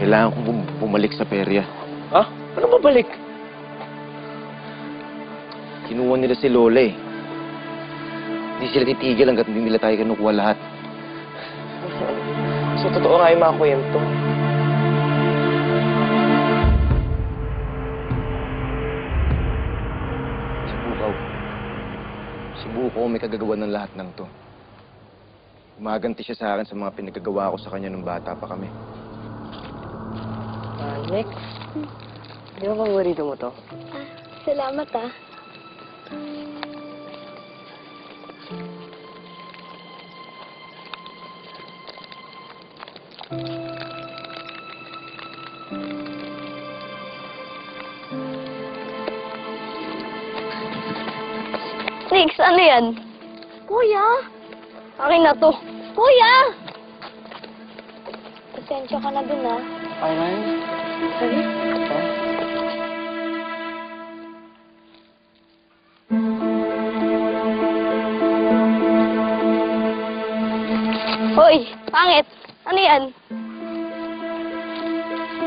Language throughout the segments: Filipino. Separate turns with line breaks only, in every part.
Kailangan kong bumalik sa perya.
Ha? Ano babalik?
Kinuha nila si Lola eh. Hindi sila titigil hanggat hindi nila tayo kinukuha lahat.
So, totoo nga yung mga kwento.
Si Bukaw may kagagawa ng lahat ng to. Gumaganti siya sa akin sa mga pinagagawa ko sa kanya nung bata pa kami.
Nick, di ba paborito mo to?
Salamat ah. Nix, ano yan? Kuya! Akin na to. Kuya! Pasensya ka na dun ah.
Ay, man.
Sige. Hoy, pangit. Ano yan?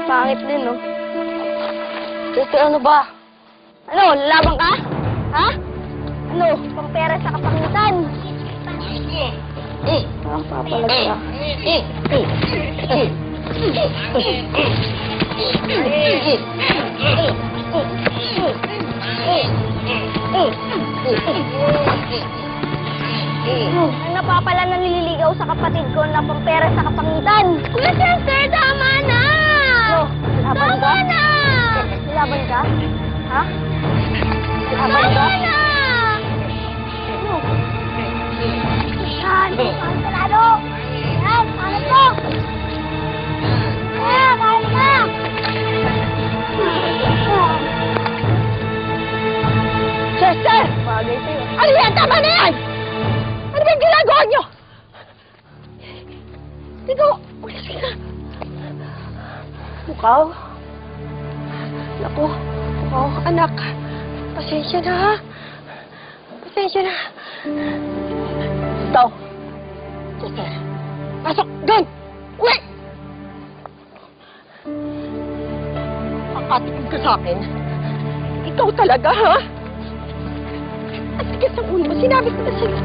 Pangit din, no?
Sister, ano ba?
Ano, lalaban ka? Ha? Ano, pang pera sa kapangitan? Ah, papalag ka. Ang napapala na nililigaw sa kapatid ko na pang pera sa kapangitan. Kuya Sister, tama na! Ano, laban ka? Tama na! Laban ka? Ha? Laban ka? Tama na! Ano? Yan! Pantalado! Yan! Ano to? Yan! Ano na? Sister! Bagay sa'yo. Ano yan? Tama na yan! Ano ba yung ginagawa niyo? Tigo! Ulis ka! Bukaw? Naku, Bukaw, anak. Pasensya na, ha? Pasensya na. Ito. Sister, pasok! Doon! Uwi! Makatikim ka sa akin. Ikaw talaga, ha? At tigas ang ulo mo. Sinabi ko na sa'yo.